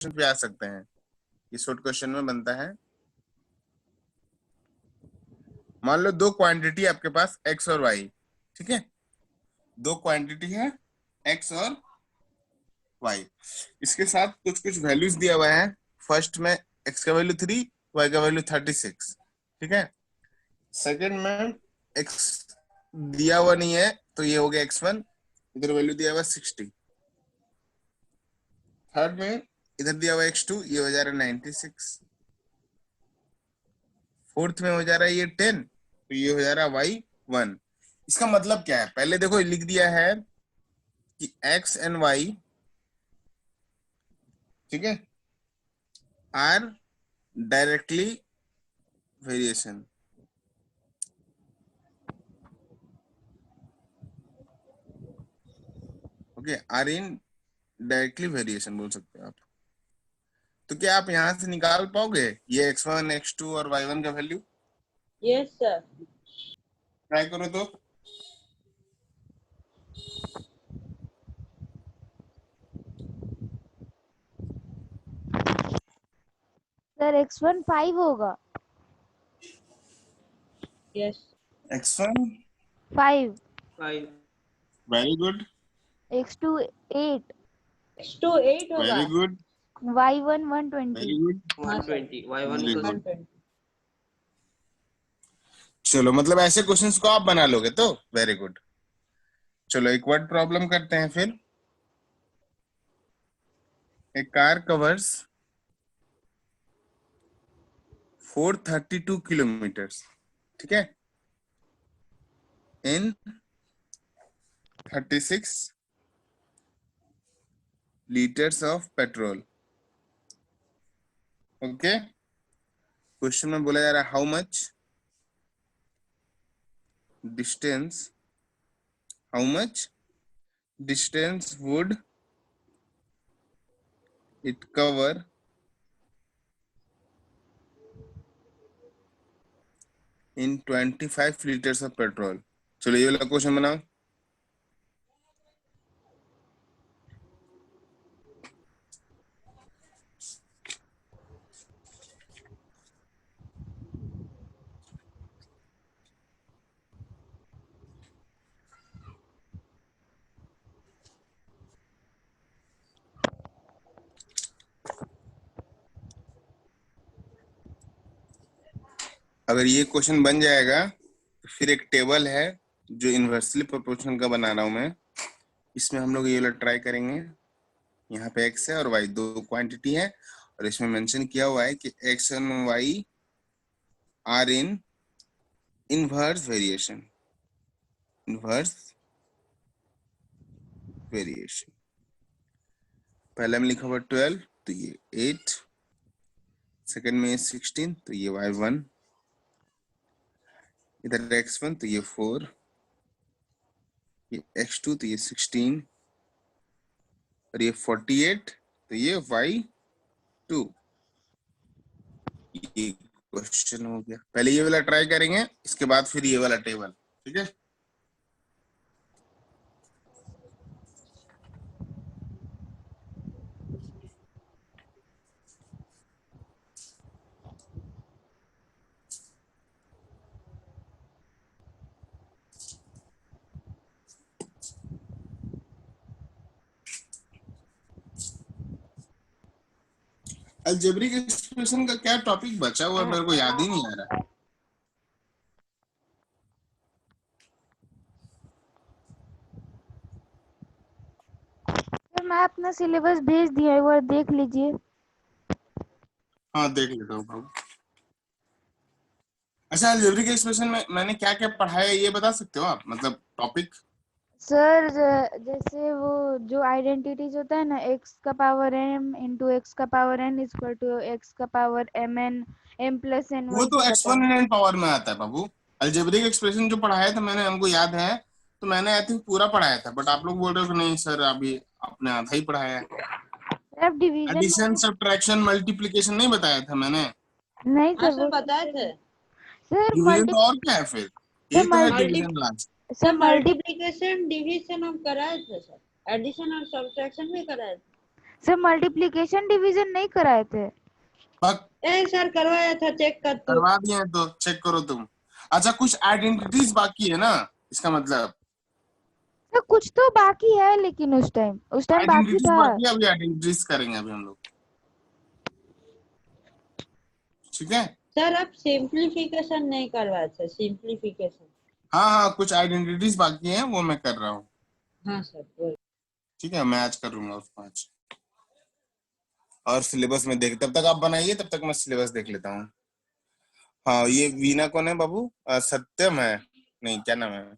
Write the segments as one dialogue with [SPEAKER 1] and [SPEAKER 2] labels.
[SPEAKER 1] Question पे आ सकते हैं, ये शॉर्ट क्वेश्चन में बनता है। मान लो दो क्वांटिटी आपके पास x और y, ठीक है, दो क्वांटिटी है x और y, इसके साथ कुछ कुछ वैल्यूज दिया हुआ है। फर्स्ट में x का वैल्यू 3, y का वैल्यू 36, ठीक है। सेकंड में x दिया हुआ नहीं है तो ये हो गया x1, इधर वैल्यू दिया हुआ 60। थर्ड में इधर दिया हुआ x2, ये हो जा रहा है 96। फोर्थ में हो जा रहा है ये 10, तो ये हो जा रहा है y1। इसका मतलब क्या है, पहले देखो लिख दिया है कि x एंड y, ठीक है, are directly variation. Okay, are in directly variation बोल सकते हो आप। तो क्या आप यहां से निकाल पाओगे ये x1, x2 और y1 का वैल्यू?
[SPEAKER 2] Yes sir.
[SPEAKER 1] ट्राई करो तो।
[SPEAKER 3] सर x1 5 होगा।
[SPEAKER 2] Yes.
[SPEAKER 1] x1
[SPEAKER 3] 5,
[SPEAKER 2] 5,
[SPEAKER 1] very good,
[SPEAKER 3] x2 8,
[SPEAKER 2] x2 8 होगा।
[SPEAKER 1] Very good,
[SPEAKER 3] y1 120।
[SPEAKER 1] Very good,
[SPEAKER 2] 120, y1
[SPEAKER 1] Very
[SPEAKER 2] is
[SPEAKER 1] good.
[SPEAKER 2] 120।
[SPEAKER 1] चलो, मतलब ऐसे क्वेश्चंस को आप बना लोगे तो वेरी गुड। चलो एक वर्ड प्रॉब्लम करते हैं फिर। A car covers 432 kilometers, ठीक है, in 36 liters of petrol। Okay, question में बोला जा रहा है how much distance would it cover in 25 liters of petrol। चलो ये वाला क्वेश्चन बनाओ। अगर ये क्वेश्चन बन जाएगा तो फिर एक टेबल है जो इनवर्सली प्रोपोर्शनल का बना रहा हूं मैं, इसमें हम लोग ये वाला ट्राई करेंगे। यहाँ पे x है और y दो क्वांटिटी है, और इसमें मेंशन किया हुआ है कि x and y are in inverse variation. पहले में लिखा हुआ 12, तो ये 8, सेकंड में 16, तो ये y1, इधर x1 तो ये 4, ये x2 तो ये 16, और ये 48 तो ये y2। ये क्वेश्चन हो गया। पहले ये वाला ट्राई करेंगे, इसके बाद फिर ये वाला टेबल, ठीक है। अलजेब्रिक एक्सप्रेशन का क्या टॉपिक बचा हुआ मेरे को याद ही नहीं आ रहा।
[SPEAKER 3] सर मैं अपना सिलेबस भेज दिया है, वो देख लीजिए।
[SPEAKER 1] हाँ देख लेता हूँ बाबू। अच्छा, अलजेब्रिक एक्सप्रेशन में मैंने क्या क्या पढ़ाया है ये बता सकते हो आप, मतलब टॉपिक?
[SPEAKER 3] सर जैसे वो जो आइडेंटिटीज होता है ना, x का पावर m इंटू x का power n equal to x का power mn m plus n
[SPEAKER 1] वो तो एक्सपोनेंशियल पावर में आता है बाबू। अलजेब्रिक एक्सप्रेशन जो पढ़ाया था मैंने, हमको याद है, तो मैंने आई थिंक पूरा पढ़ाया था, बट आप लोग बोल रहे हो कि नहीं सर अभी आपने आधा ही पढ़ाया है।
[SPEAKER 3] डिवीजन
[SPEAKER 1] एडिशन, सब्ट्रैक्शन, मल्टीप्लिकेशन नहीं बताया था मैंने?
[SPEAKER 3] नहीं
[SPEAKER 2] हाँ
[SPEAKER 3] सर,
[SPEAKER 2] सर
[SPEAKER 3] वो
[SPEAKER 2] बताए थे।
[SPEAKER 3] सर
[SPEAKER 1] डिवीजन तो और क्या है फिर, यही तो है division last.
[SPEAKER 2] Sir multiplication division हम कराए थे सर, एडिशन और सब्ट्रैक्शन भी कराए थे।
[SPEAKER 3] सर मल्टीप्लिकेशन डिवीजन नहीं कराए थे।
[SPEAKER 1] बक
[SPEAKER 2] ए सर करवाया था, चेक कर तू।
[SPEAKER 1] करवा दिए हैं तो चेक करो तुम। अच्छा कुछ आइडेंटिटीज बाकी है ना, इसका मतलब
[SPEAKER 3] सर कुछ तो बाकी है, लेकिन उस टाइम बाकी
[SPEAKER 1] आइडेंटिटीज
[SPEAKER 3] था।
[SPEAKER 1] बाकी है, अभी आइडेंटिटीज करेंगे अभी हम लोग, ठीक है।
[SPEAKER 2] सर अब सिंप्लीफिकेशन नहीं करवाए थे, सिंप्लीफिकेशन।
[SPEAKER 1] हाँ हाँ कुछ आइडेंटिटीज बाकी हैं, वो मैं कर रहा हूँ,
[SPEAKER 2] हाँ सर बोल।
[SPEAKER 1] ठीक है, मैं आज करूंगा उसको आज। और सिलेबस में देख, तब तक आप बनाइए, तब तक मैं सिलेबस देख लेता हूँ। हाँ ये वीना कौन है बाबू? सत्यम है, नहीं क्या नाम है?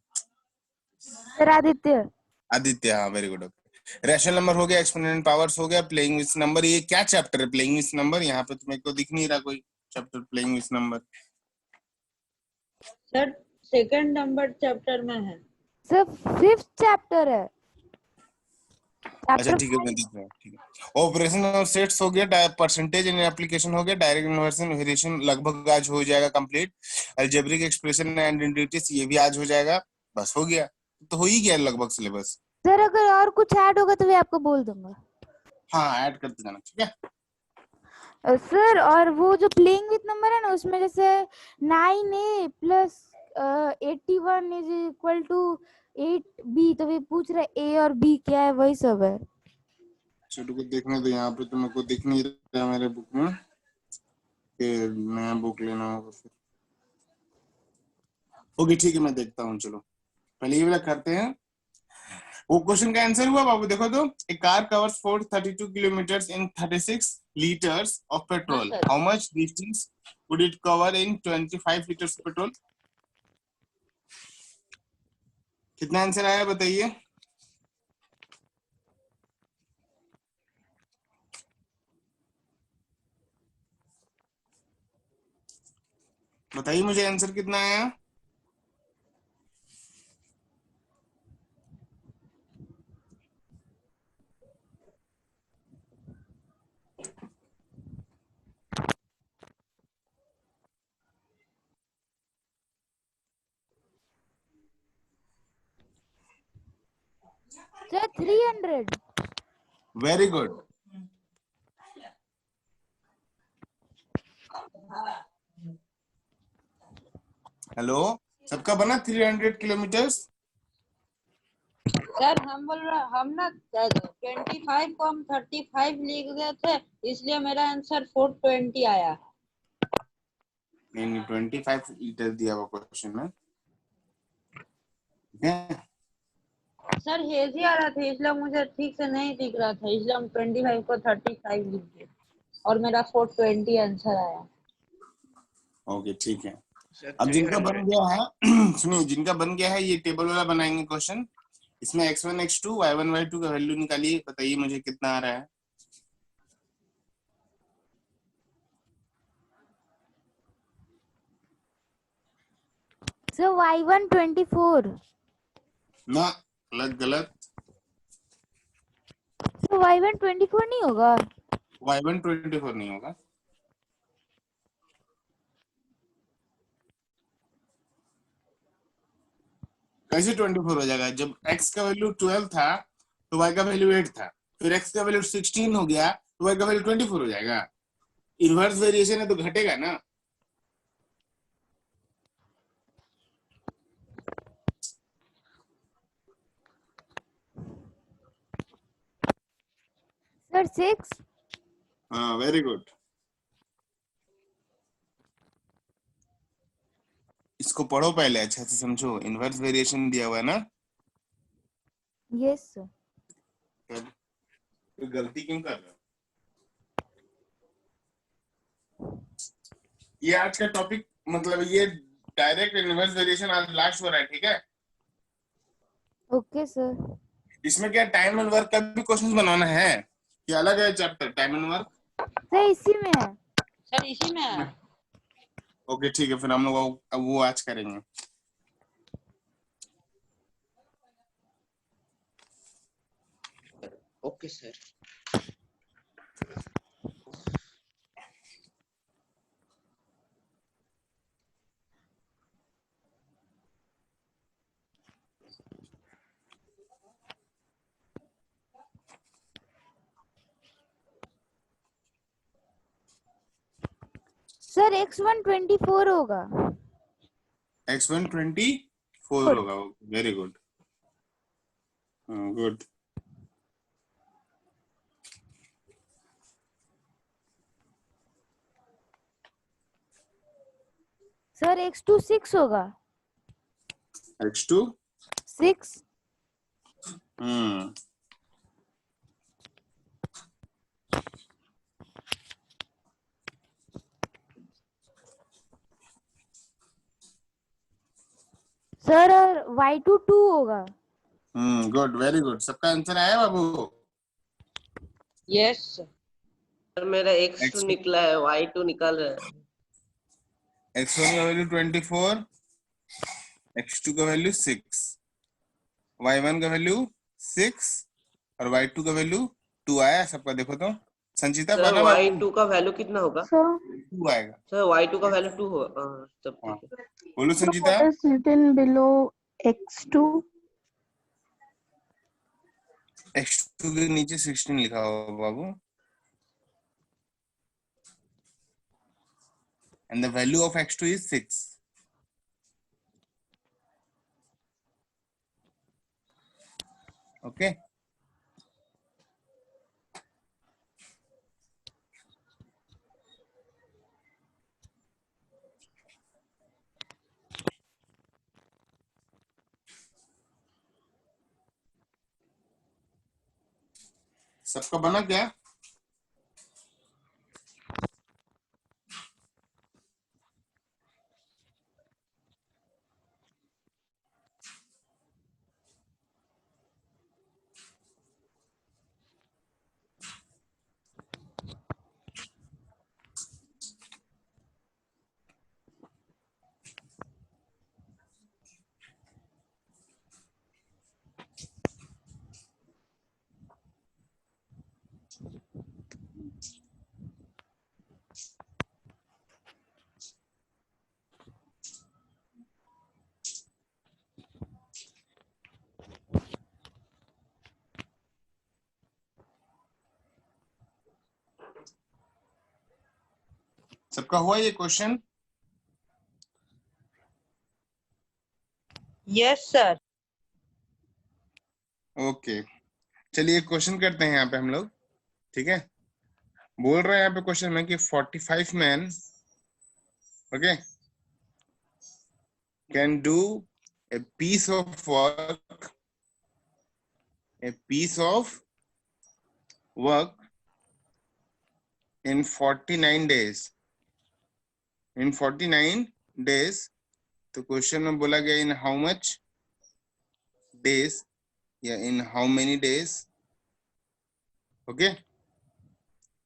[SPEAKER 3] सर आदित्य।
[SPEAKER 1] आदित्य, हाँ very good. Okay, rational number हो गया, एक्सपोनेंशियल पावर्स हो गया, प्लेइंग विथ नंबर। ये क्या चैप्टर है प्लेइंग विथ नंबर? यहाँ पे तुम्हें को दिख नहीं रहा कोई chapter playing with number.
[SPEAKER 2] Sir second number chapter में है।
[SPEAKER 3] सर 5th चैप्टर है।
[SPEAKER 1] अच्छा
[SPEAKER 3] चैप्टर
[SPEAKER 1] ठीक है, मैं दिख रहा हूँ, ठीक है। ऑपरेशन ऑफ सेट्स हो गया, परसेंटेज इन एप्लीकेशन हो गया, डायरेक्ट इन्वर्सन वेरिएशन लगभग आज हो जाएगा complete. Algebraic expression and identities ये भी आज हो जाएगा, बस हो गया, तो हो ही गया लगभग सिलेबस।
[SPEAKER 3] सर अगर और कुछ ऐड होगा तो मैं आपको बोल दूंगा।
[SPEAKER 1] हाँ ऐड करते जाना, ठीक है।
[SPEAKER 3] सर और वो जो प्लेइंग विथ नंबर है ना, उसमें जैसे 9a plus 81 is equal to 8b, तो वे पूछ रहे ए और बी क्या है, वही सब है।
[SPEAKER 1] छोटू को देखने दो, यहाँ पे तो मेरे को दिख नहीं रहा मेरे बुक में, फिर नया बुक लेना होगा फिर। ओके ठीक है, मैं देखता हूँ, चलो पहले ये वाला करते हैं। वो क्वेश्चन का आंसर हुआ बाबू, देखो तो। A car covers 432 kilometres in 36 liters of
[SPEAKER 2] हाँ
[SPEAKER 1] petrol.
[SPEAKER 2] Sir.
[SPEAKER 1] How much distance would it cover in 25 liters of petrol? कितना आंसर आया बताइए? बताइए मुझे आंसर कितना आया?
[SPEAKER 3] सर 300।
[SPEAKER 1] Very good. हेलो, सबका बना 300 किलोमीटर्स?
[SPEAKER 2] सर हम बोल रहे हम ना 25 को हम 35 लिख गए थे, इसलिए मेरा आंसर 420 आया।
[SPEAKER 1] नहीं नहीं, 25 लीटर दिया हुआ क्वेश्चन में, ठीक है।
[SPEAKER 2] सर हेज ही आ रहा था, इसलिए मुझे ठीक से नहीं दिख रहा था, इसलिए हम 25 को 35 लिख दिए और मेरा 420 आंसर आया।
[SPEAKER 1] ओके ठीक है।
[SPEAKER 4] सर
[SPEAKER 1] अब जिनका
[SPEAKER 4] 300।
[SPEAKER 1] बन गया है सुनिए, जिनका बन गया है ये टेबल वाला बनाएंगे क्वेश्चन। इसमें x1 x2 y1 y2 का वैल्यू निकालिए, बताइए मुझे कितना आ रहा है।
[SPEAKER 3] Sir y1 24।
[SPEAKER 1] ना, गलत गलत।
[SPEAKER 3] सर y1 24 नहीं होगा।
[SPEAKER 1] y1 24 नहीं होगा। कैसे 24 हो जाएगा? जब x का वैल्यू 12 था तो y का वैल्यू 8 था, फिर x का वैल्यू 16 हो गया तो y का वैल्यू 24 हो जाएगा। इनवर्स वेरिएशन है तो घटेगा ना।
[SPEAKER 3] सर 6।
[SPEAKER 1] हाँ वेरी गुड। इसको पढ़ो पहले, अच्छा से समझो, इनवर्स वेरिएशन दिया हुआ है ना।
[SPEAKER 3] Yes sir.
[SPEAKER 1] तो गलती क्यों कर रहे हो? ये आज का टॉपिक, मतलब ये डायरेक्ट इनवर्स वेरिएशन आज लास्ट हो रहा है, ठीक है।
[SPEAKER 3] Okay sir.
[SPEAKER 1] इसमें क्या टाइम एंड वर्क का भी क्वेश्चन बनाना है कि अलग है chapter time and work?
[SPEAKER 3] Sir इसी में है।
[SPEAKER 2] सर इसी में है।
[SPEAKER 1] ओके ठीक है, फिर हम लोग वो आज करेंगे।
[SPEAKER 4] Okay sir.
[SPEAKER 3] सर x1 24 होगा।
[SPEAKER 1] x1 24 होगा। Very good, good.
[SPEAKER 3] Sir x2 6 होगा।
[SPEAKER 1] x2
[SPEAKER 3] 6। सर और y2 2 होगा।
[SPEAKER 1] Good, very good. सबका आंसर आया बाबू?
[SPEAKER 2] Yes sir.
[SPEAKER 4] सर मेरा x2 निकला है, y2 निकाल रहा है।
[SPEAKER 1] x1 का वैल्यू 24, x2 का वैल्यू 6, y1 का वैल्यू 6 और y2 का वैल्यू 2 आया सबका। देखो तो संचिता
[SPEAKER 4] सर
[SPEAKER 1] बना बाबू।
[SPEAKER 4] y2 का वैल्यू कितना होगा?
[SPEAKER 1] 2 आएगा।
[SPEAKER 4] सर y2 का वैल्यू 2 होगा। हाँ, तब ठीक है।
[SPEAKER 1] बोलो संचिता।
[SPEAKER 5] What is written below x2?
[SPEAKER 1] x2 के नीचे 16 लिखा होगा बाबू, and the value of x2 is 6. Okay. सबका बना क्या? सबका हुआ ये क्वेश्चन?
[SPEAKER 2] Yes sir.
[SPEAKER 1] ओके, चलिए क्वेश्चन करते हैं यहाँ पे हम लोग। ठीक है, बोल रहे हैं यहाँ पे क्वेश्चन में कि 45 man okay can do a piece of work in 49 days. In 49 days, तो क्वेश्चन में बोला गया इन हाउ मच डेज या in how many days okay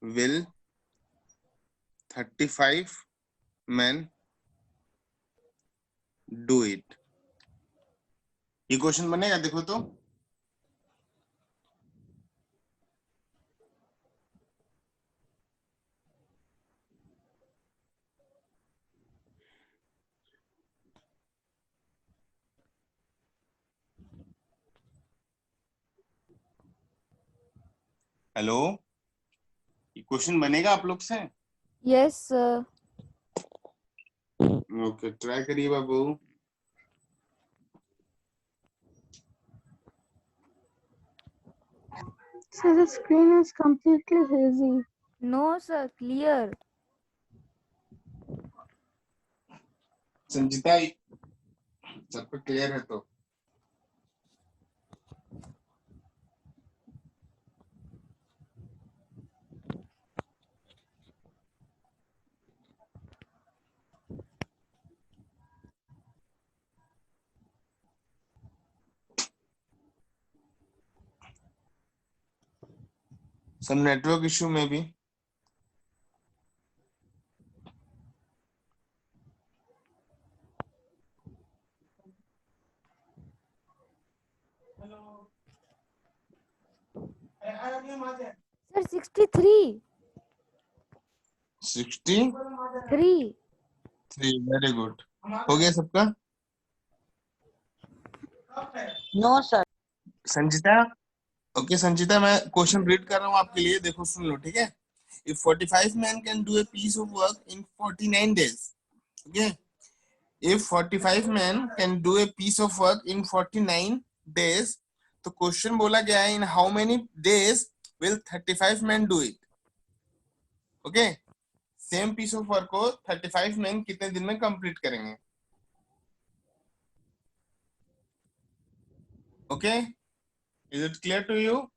[SPEAKER 1] will 35 men do it. ये क्वेश्चन बनेगा, देखो तो। हेलो, ये क्वेश्चन बनेगा आप लोग से?
[SPEAKER 3] Yes sir.
[SPEAKER 1] ओके, ट्राई करिए बाबू।
[SPEAKER 5] So the screen is completely hazy.
[SPEAKER 3] No sir, clear.
[SPEAKER 1] Sanjita सबको क्लियर है तो? some network issue maybe.
[SPEAKER 3] सर 63।
[SPEAKER 1] 63, वेरी गुड। हो गया सबका?
[SPEAKER 2] No sir.
[SPEAKER 1] Sanjita, okay Sanjita, मैं क्वेश्चन रीड कर रहा हूँ आपके लिए, देखो सुन लो, ठीक है? if 45 men can do a piece of work in 49 days, okay, if 45 men can do a piece of work in 49 days, तो क्वेश्चन बोला गया है in how many days will 35 men do it, okay, same piece of work को 35 men कितने दिन में complete करेंगे, okay, is it clear to you?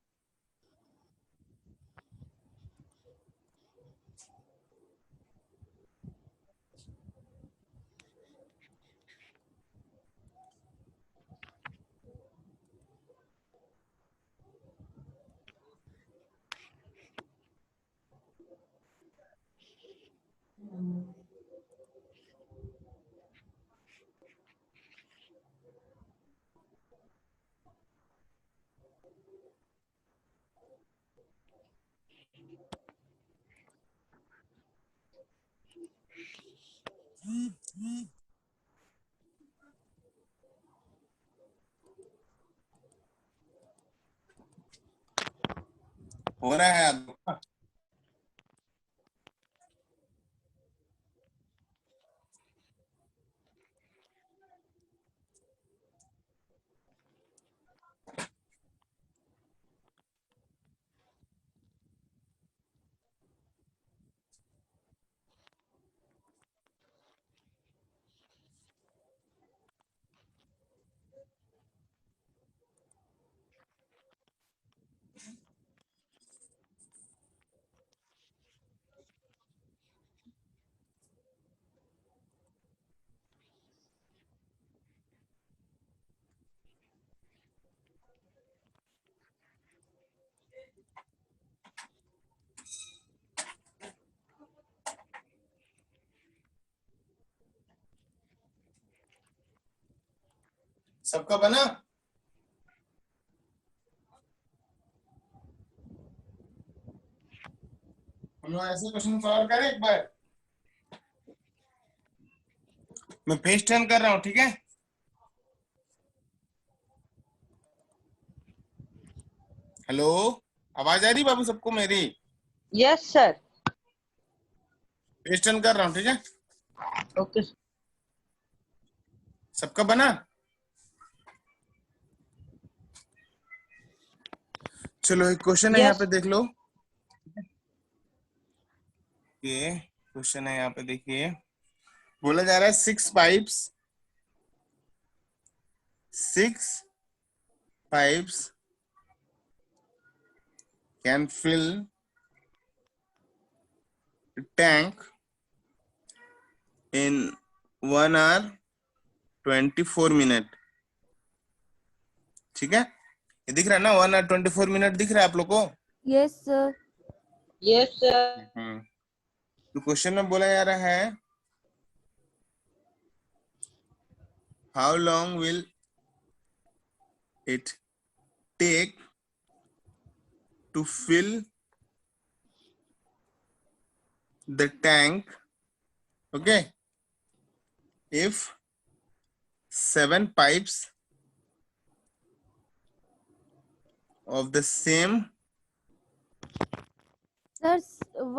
[SPEAKER 1] हो रहा है आपको? सबका बना? हम लोग ऐसे क्वेश्चन सॉल्व करें एक बार, मैं पेज टर्न कर रहा हूँ, ठीक है? हेलो, आवाज आ रही बाबू सबको मेरी?
[SPEAKER 2] Yes sir.
[SPEAKER 1] पेज टर्न कर रहा हूँ, ठीक है?
[SPEAKER 2] ओके।
[SPEAKER 1] सबका बना? चलो एक क्वेश्चन है यहाँ पे देख लो, ये क्वेश्चन है यहाँ पे देखिए, बोला जा रहा है 6 pipes can fill a tank in 1 hour 24 minutes, ठीक है? ये दिख रहा है ना, 1 hour 24 minutes दिख रहा है आप लोग को?
[SPEAKER 3] Yes sir.
[SPEAKER 2] Yes sir.
[SPEAKER 1] तो क्वेश्चन में बोला जा रहा है how long will it take to fill the tank, okay, if 7 pipes of the same
[SPEAKER 3] sir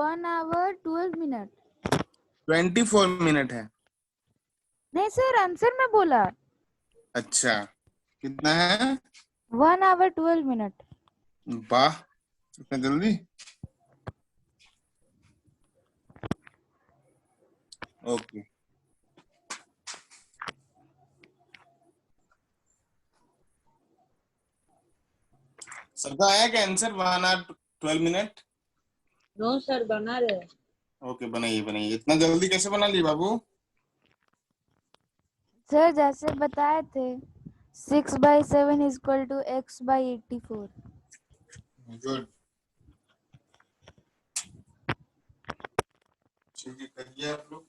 [SPEAKER 3] 1 hour 12 minute
[SPEAKER 1] 24 minute है।
[SPEAKER 3] नहीं सर, आंसर में बोला
[SPEAKER 1] अच्छा, कितना है?
[SPEAKER 3] 1 hour 12 मिनट।
[SPEAKER 1] वाह, इतना जल्दी? ओके, सबका आया क्या answer? 1 hour 12 minute?
[SPEAKER 2] No sir, बना रहे।
[SPEAKER 1] ओके, बनाइए बनाइए। इतना जल्दी कैसे बना ली बाबू?
[SPEAKER 3] सर जैसे बताए थे 6/7 इक्वल टू x/84।
[SPEAKER 1] गुड, ठीक है, करिए आप लोग।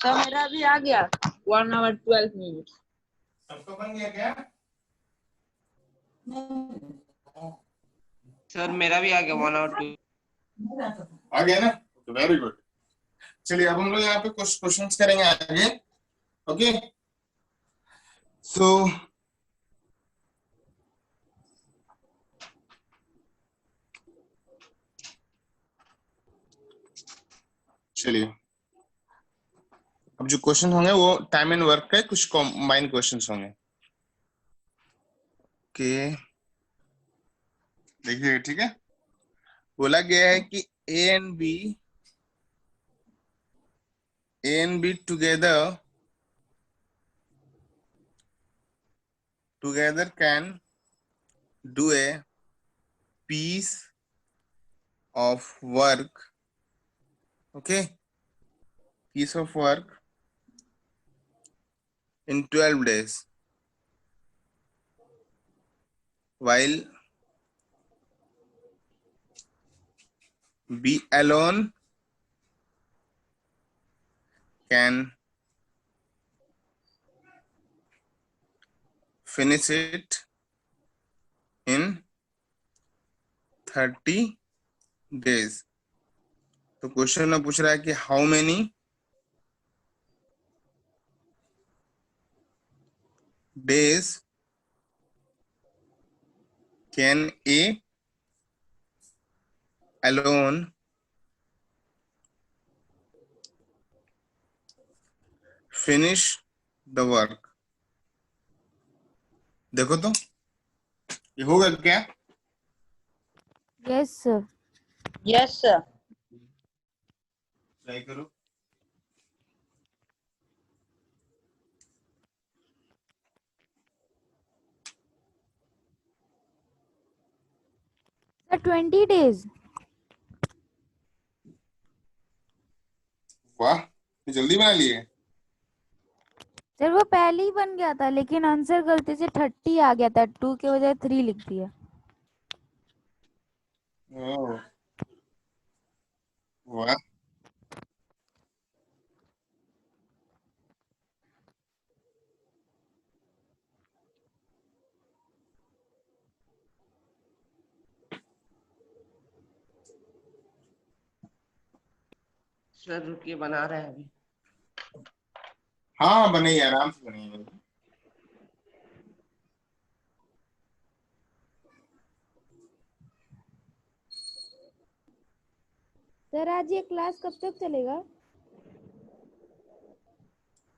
[SPEAKER 2] सर मेरा भी आ गया 1 hour 12 minutes।
[SPEAKER 1] सबका बन गया क्या?
[SPEAKER 4] सर मेरा भी आ गया 1 और 2।
[SPEAKER 1] आ गया ना? तो वेरी गुड। चलिए अब हम लोग यहाँ पे कुछ क्वेश्चंस करेंगे आगे। ओके सो चलिए अब जो क्वेश्चन होंगे वो टाइम एंड वर्क के कुछ कॉम्बाइन क्वेश्चंस होंगे। ओके देखिए ठीक है, बोला गया है कि ए and B together can do a piece of work, okay, piece of work in 12 days while B alone can finish it in 30 days। तो क्वेश्चन में पूछ रहा है कि how many days can A alone finish the work। देखो तो ये होगा क्या?
[SPEAKER 3] Yes sir.
[SPEAKER 2] Yes sir.
[SPEAKER 1] Try करो।
[SPEAKER 3] Sir 20 days।
[SPEAKER 1] वाह तो जल्दी बना लिए।
[SPEAKER 3] सर वो पहले ही बन गया था लेकिन आंसर गलती से 30 आ गया था, 2 के बजाय 3 लिख दिया।
[SPEAKER 1] ओह वाह
[SPEAKER 4] सर रुकिए बना रहे हैं अभी।
[SPEAKER 1] हाँ बने आराम से बने।
[SPEAKER 3] सर आज ये क्लास कब तक चलेगा?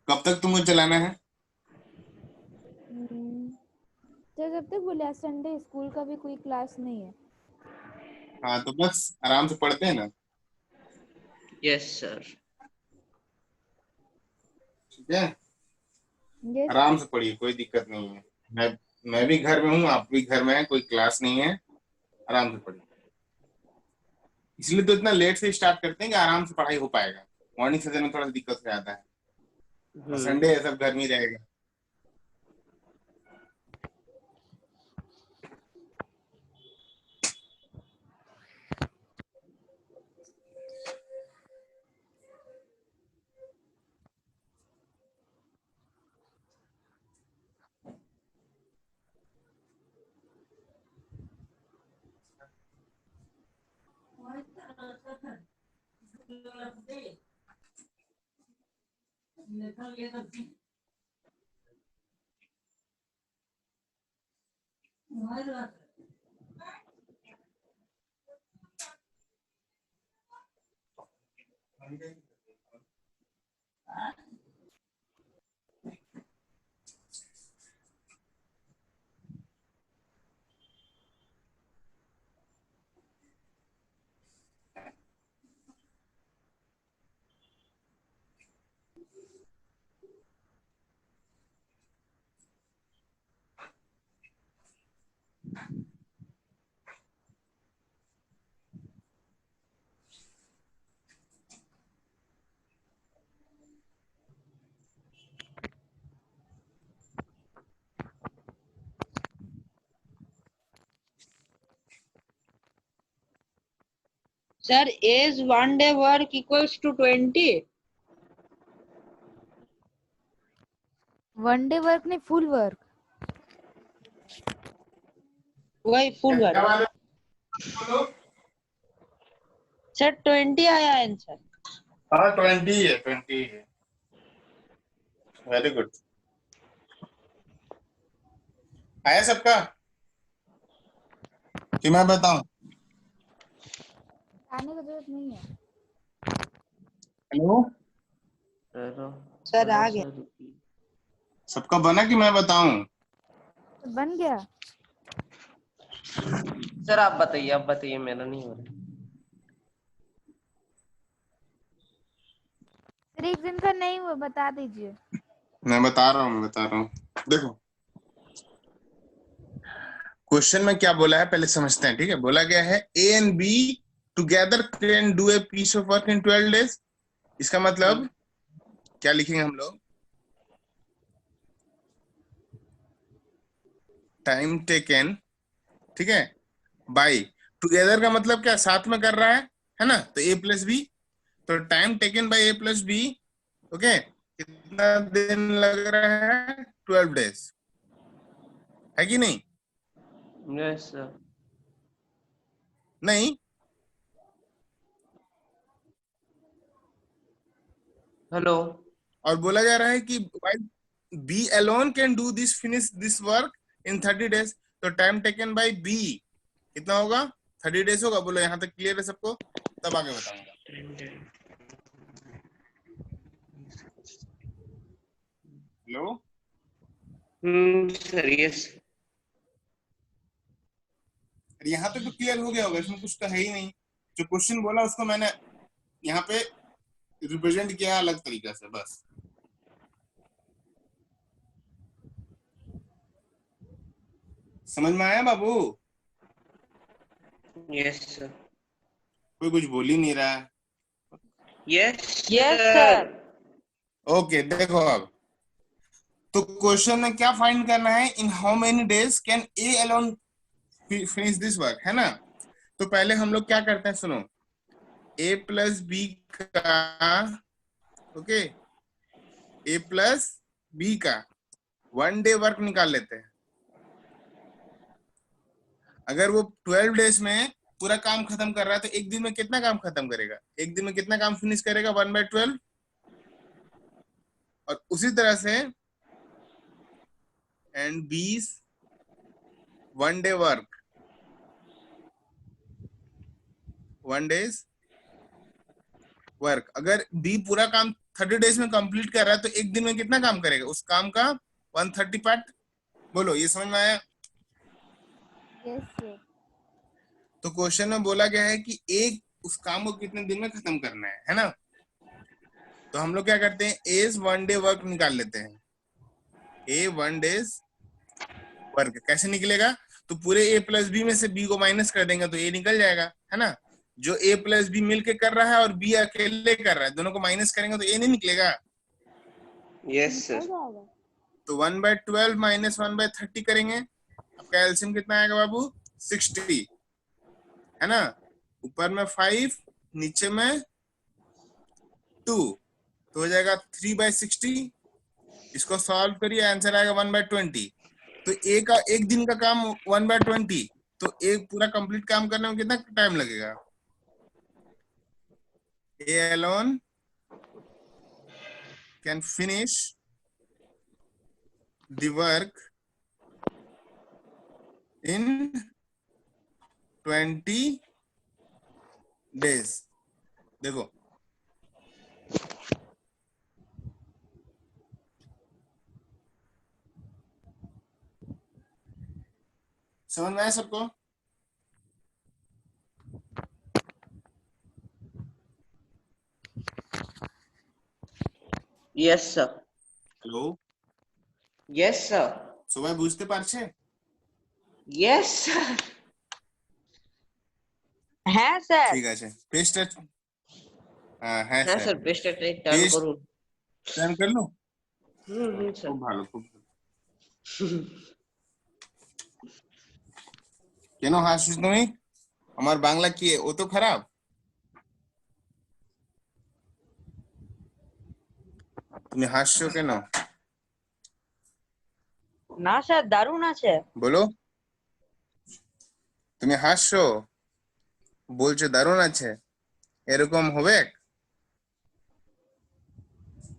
[SPEAKER 1] कब तक तुमको चलाना है?
[SPEAKER 3] सर जब तक बोले, आज संडे स्कूल का भी कोई क्लास नहीं है।
[SPEAKER 1] हाँ तो बस आराम से पढ़ते हैं ना।
[SPEAKER 4] Yes sir.
[SPEAKER 1] ठीक है
[SPEAKER 3] यस
[SPEAKER 1] आराम से पढ़िए, कोई दिक्कत नहीं है। मैं भी घर में हूँ, आप भी घर में हैं, कोई क्लास नहीं है, आराम से पढ़िए। इसलिए तो इतना लेट से स्टार्ट करते हैं कि आराम से पढ़ाई हो पाएगा। मॉर्निंग सेशन में थोड़ा सा दिक्कत हो जाता है और संडे है सब घर में ही रहेगा।
[SPEAKER 2] Sir is 1 day work equals to 20?
[SPEAKER 3] One day work नहीं, फुल वर्क।
[SPEAKER 2] वही फुल
[SPEAKER 1] क्या
[SPEAKER 2] वर्क।
[SPEAKER 1] वाले बोलो?
[SPEAKER 2] सर 20 आया आंसर।
[SPEAKER 1] हाँ 20 है, 20 है। Very good. आया सबका कि मैं बताऊं?
[SPEAKER 3] आने की जरूरत नहीं है।
[SPEAKER 1] हेलो,
[SPEAKER 2] सर आ गया।
[SPEAKER 1] सबका बना कि मैं बताऊं?
[SPEAKER 3] तो बन गया।
[SPEAKER 4] सर आप बताइए, मेरा नहीं हो रहा।
[SPEAKER 3] सर एक दिन का नहीं हुआ, बता दीजिए।
[SPEAKER 1] मैं बता रहा हूँ। देखो क्वेश्चन में क्या बोला है पहले समझते हैं, ठीक है। बोला गया है A and B together can do a piece of work in 12 days. इसका मतलब क्या लिखेंगे हम लोग? टाइम टेकन, ठीक है, बाय। टुगेदर का मतलब क्या, साथ में कर रहा है ना, तो ए प्लस बी। तो time taken by A plus B, okay, कितना दिन लग रहा है? 12 डेज, है कि नहीं?
[SPEAKER 4] Yes sir.
[SPEAKER 1] नहीं,
[SPEAKER 4] हेलो।
[SPEAKER 1] और बोला जा रहा है कि B alone can do this, finish this work in 30 days. तो टाइम टेकन बाय बी कितना होगा? 30 डेज होगा। बोलो यहाँ तक क्लियर है सबको? तब आगे बताऊंगा। Hello,
[SPEAKER 4] sir yes.
[SPEAKER 1] यहाँ तक तो क्लियर हो गया होगा, इसमें कुछ तो है ही नहीं। जो क्वेश्चन बोला उसको मैंने यहाँ पे रिप्रेजेंट किया अलग तरीका से, बस। समझ में आया बाबू?
[SPEAKER 4] Yes sir.
[SPEAKER 1] कोई कुछ बोल ही नहीं रहा है।
[SPEAKER 4] Yes
[SPEAKER 2] yes sir.
[SPEAKER 1] ओके, देखो अब तो क्वेश्चन में क्या फाइंड करना है? In how many days can A alone finish this work, है ना। तो पहले हम लोग क्या करते हैं, सुनो। ए प्लस बी का, ओके, ए प्लस बी का 1 डे वर्क निकाल लेते हैं। अगर वो 12 डेज में पूरा काम खत्म कर रहा है तो एक दिन में कितना काम खत्म करेगा? एक दिन में कितना काम फिनिश करेगा? 1/12। और उसी तरह से एंड बीस 1 डे वर्क, 1 डेज वर्क। अगर बी पूरा काम 30 डेज में कंप्लीट कर रहा है तो एक दिन में कितना काम करेगा? उस काम का 130 पार्ट। बोलो, ये समझ में आया?
[SPEAKER 3] Yes sir.
[SPEAKER 1] तो क्वेश्चन में बोला गया है कि एक उस काम को कितने दिन में खत्म करना है ना। तो हम लोग क्या करते हैं, एज 1 डे वर्क निकाल लेते हैं। ए 1 डेज वर्क कैसे निकलेगा? तो पूरे ए प्लस बी में से बी को माइनस कर देंगे तो ए निकल जाएगा, है ना। जो ए प्लस बी मिलके कर रहा है और बी अकेले कर रहा है, दोनों को माइनस करेंगे तो ए नहीं निकलेगा।
[SPEAKER 4] Yes sir.
[SPEAKER 1] तो 1/12 माइनस 1/30 करेंगे। आपका एलसीएम कितना आएगा बाबू? 60, है ना। ऊपर में 5, नीचे में 2, तो हो जाएगा 3/60। इसको सॉल्व करिए, आंसर आएगा 1/20। तो एक दिन का काम 1/20, तो एक पूरा कंप्लीट काम करने में कितना टाइम लगेगा? A alone can finish the work in 20 days. देखो समझ में आया सबको?
[SPEAKER 4] Yes sir.
[SPEAKER 1] Hello,
[SPEAKER 4] yes sir.
[SPEAKER 1] সবাই বুঝতে পারছে?
[SPEAKER 4] Yes sir.
[SPEAKER 2] হ্যাঁ স্যার।
[SPEAKER 1] ঠিক আছে, পেজটা হ্যাঁ
[SPEAKER 4] হ্যাঁ
[SPEAKER 1] স্যার,
[SPEAKER 4] স্যার, পেজটা একটু টার্ন
[SPEAKER 1] পেজ
[SPEAKER 4] করুন।
[SPEAKER 1] টার্ন कर लो।
[SPEAKER 4] স্যার।
[SPEAKER 1] খুব ভালো, খুব ভালো। কেন হাসছিস তুমি? আমার বাংলা কি ও তো খারাপ? তুমি হাসছো কেন?
[SPEAKER 2] না স্যার দারুণ আছে।
[SPEAKER 1] বলো, তুমি হাসছো, বলছো দারুণ আছে, এরকম হবে?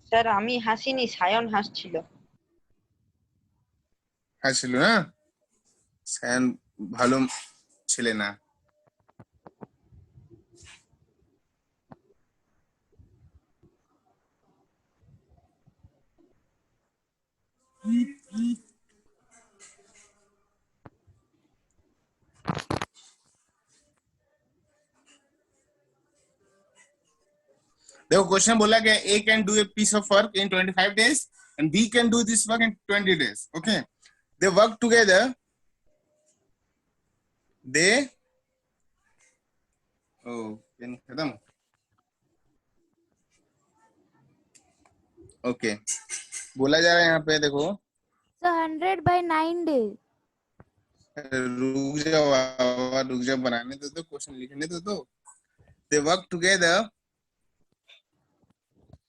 [SPEAKER 2] স্যার আমি হাসিনি, সায়ন হাসছিল।
[SPEAKER 1] হাসছিল না? সায়ন ভালো ছেলে না। देखो क्वेश्चन बोला गया A can do a piece of work in 25 days and B can do this work in 20 days. Okay, they work together, they ओ पेन खत्म. ओके, बोला जा रहा है यहाँ पे, देखो
[SPEAKER 3] So 100 by 9 days.
[SPEAKER 1] रुक जाओ बनाने दो, क्वेश्चन लिखने दो. दे work together,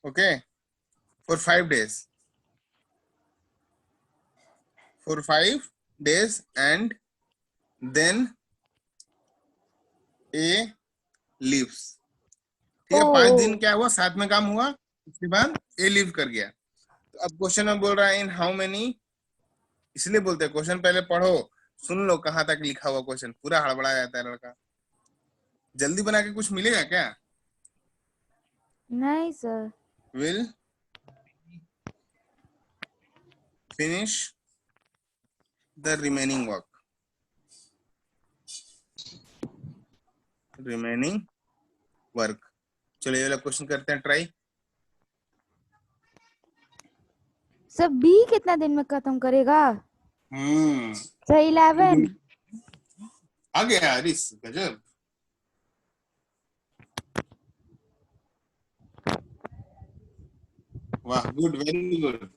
[SPEAKER 1] okay, for 5 days, for 5 days and then A leaves. ठीक है, 5 दिन क्या हुआ, साथ में काम हुआ, उसके बाद A लीव कर गया. तो अब क्वेश्चन में बोल रहा है इन हाउ मेनी, इसलिए बोलते हैं क्वेश्चन पहले पढ़ो, सुन लो कहाँ तक लिखा हुआ क्वेश्चन, पूरा हड़बड़ा जाता है लड़का. जल्दी बना के कुछ मिलेगा क्या?
[SPEAKER 3] नहीं sir.
[SPEAKER 1] Will finish the remaining work, remaining work. चलो ये वाला क्वेश्चन करते हैं ट्राई.
[SPEAKER 3] सर बी कितना दिन में खत्म करेगा? सर 11.
[SPEAKER 1] आ गया हरीश, गजब. वाह, गुड, वेरी गुड.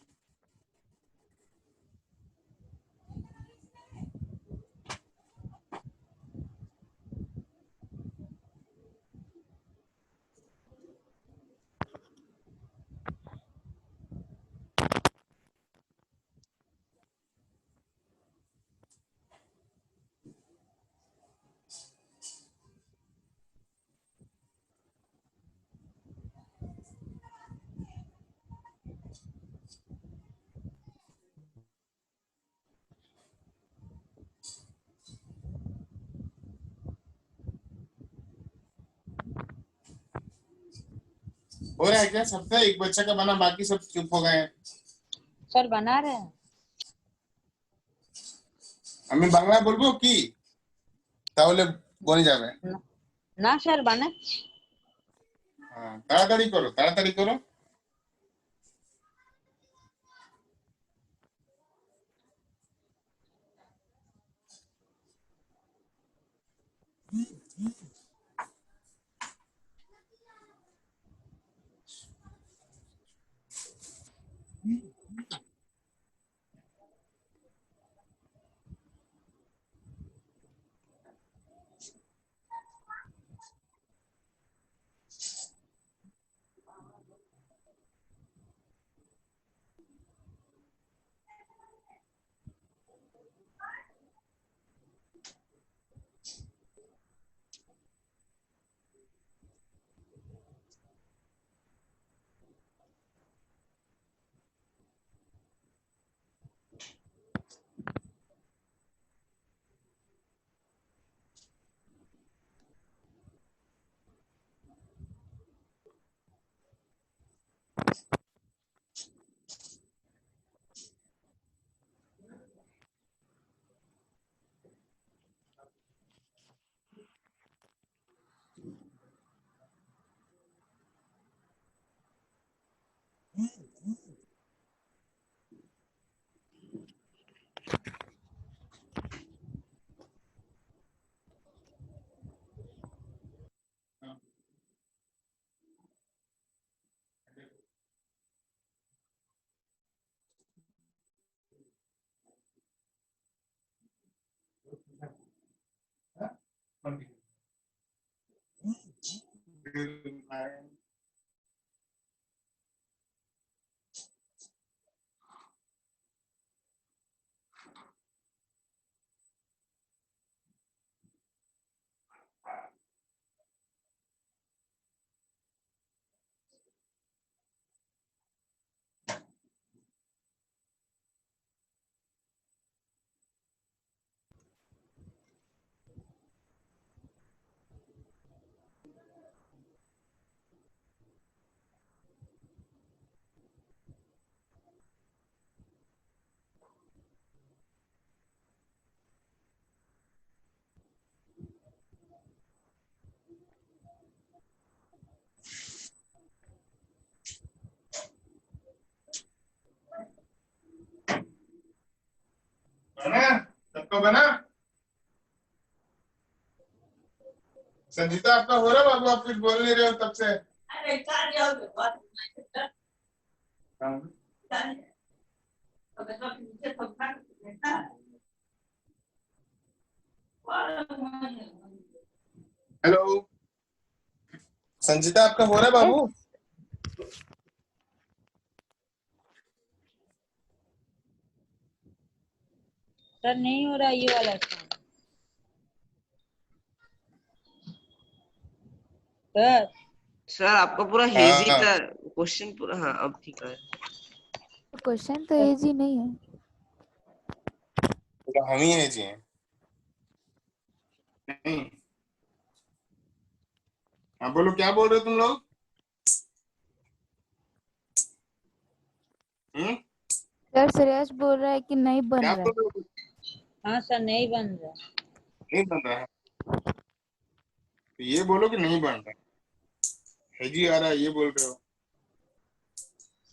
[SPEAKER 1] हो रहा है क्या सबका? एक बच्चा का बना, बाकी सब चुप हो गए हैं.
[SPEAKER 2] सर बना रहे हैं।
[SPEAKER 1] আমি বাংলা বলবো কি তাহলে বনে যাবে?
[SPEAKER 2] না স্যার বানাচ্ছি।
[SPEAKER 1] হ্যাঁ, তাড়াতাড়ি করো, তাড়াতাড়ি করো. होगा ना? संजीता आपका हो रहा है बाबू, आप कुछ बोल नहीं रहे हो तब से। हेलो संजीता आपका हो रहा है बाबू?
[SPEAKER 2] सर नहीं हो रहा ये वाला काम। सर
[SPEAKER 4] सर आपका पूरा हेजी था क्वेश्चन पूरा। हाँ अब ठीक है।
[SPEAKER 3] क्वेश्चन तो इजी नहीं है।
[SPEAKER 1] तो हम ही है जी नहीं। हाँ बोलो, क्या बोल रहे हो तुम लोग?
[SPEAKER 3] सर श्रेयस बोल रहा है कि नहीं बन
[SPEAKER 1] क्या
[SPEAKER 3] रहा
[SPEAKER 1] बोल
[SPEAKER 3] है।
[SPEAKER 1] रहे हो?
[SPEAKER 2] हाँ सर नहीं बन रहा।
[SPEAKER 1] नहीं बन रहा है तो ये बोलो कि नहीं बन रहा है जी, आ रहा है ये बोल रहे हो।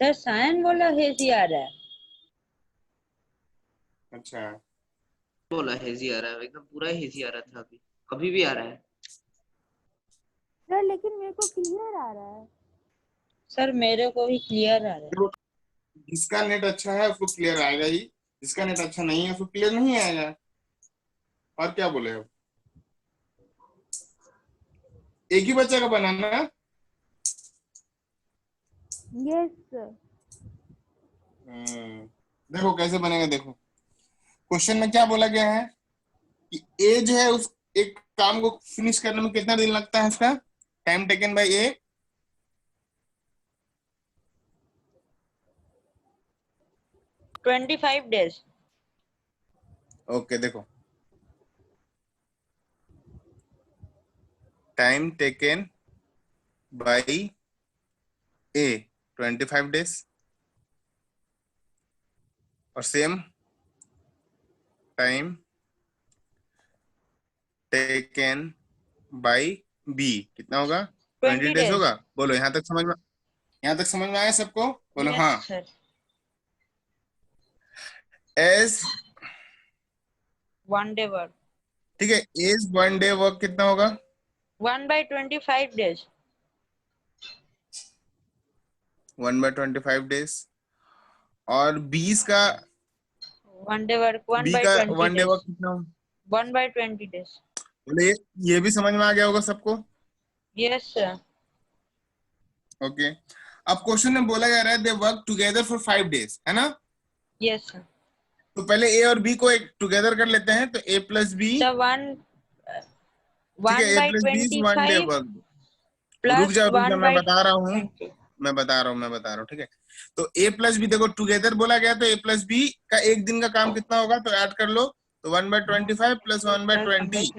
[SPEAKER 2] सर सायन बोला हेजी आ रहा है।
[SPEAKER 1] अच्छा
[SPEAKER 4] बोला हेजी आ रहा है, एकदम पूरा हेजी आ रहा था। अभी अभी भी आ रहा है।
[SPEAKER 3] सर लेकिन मेरे को क्लियर आ रहा है।
[SPEAKER 2] सर मेरे को भी क्लियर आ रहा है।
[SPEAKER 1] देखो, जिसका नेट अच्छा है उसको क्लियर आएगा ही, जिसका नेट अच्छा नहीं है उसको क्लियर नहीं आएगा। और क्या बोले अब? एक ही बच्चे का बनाना है।
[SPEAKER 3] Yes sir.
[SPEAKER 1] देखो कैसे बनेगा, देखो क्वेश्चन में क्या बोला गया है कि एज है, उस एक काम को फिनिश करने में कितना दिन लगता है, उसका time taken by A.
[SPEAKER 2] 25 days।
[SPEAKER 1] Okay देखो, time taken by A 25 days, और same time taken by B कितना होगा? 20
[SPEAKER 2] 20
[SPEAKER 1] days
[SPEAKER 2] days।
[SPEAKER 1] होगा। बोलो यहाँ तक समझ में, यहाँ तक समझ में आया सबको? बोलो
[SPEAKER 2] यस
[SPEAKER 1] हाँ।
[SPEAKER 2] सर।
[SPEAKER 1] As
[SPEAKER 2] 1 day work.
[SPEAKER 1] ठीक है, एज 1 day वर्क कितना होगा?
[SPEAKER 2] 1/25 days।
[SPEAKER 1] 1/25 days। और 20 का
[SPEAKER 2] 1 day वर्क
[SPEAKER 1] बी का
[SPEAKER 2] 1/20
[SPEAKER 1] 1 day
[SPEAKER 2] days।
[SPEAKER 1] वर्क कितना होगा?
[SPEAKER 2] 1/20 days।
[SPEAKER 1] बोले ये भी समझ में आ गया होगा सबको?
[SPEAKER 2] Yes sir.
[SPEAKER 1] ओके, अब क्वेश्चन में बोला जा रहा है दे वर्क टुगेदर फॉर 5 days, है ना?
[SPEAKER 2] Yes sir.
[SPEAKER 1] तो पहले ए और बी को एक टुगेदर कर लेते हैं, तो ए प्लस बी,
[SPEAKER 2] सर
[SPEAKER 1] ठीक है, A plus B is 1 day
[SPEAKER 2] 1/25
[SPEAKER 1] work. रुक
[SPEAKER 2] प्लस
[SPEAKER 1] जाओ रुक जाओ,
[SPEAKER 2] 1/20।
[SPEAKER 1] मैं बता रहा हूँ, ठीक है। तो ए प्लस बी देखो टुगेदर बोला गया, तो ए प्लस बी का एक दिन का काम कितना होगा, तो ऐड कर लो। तो 1/25 प्लस 1/20,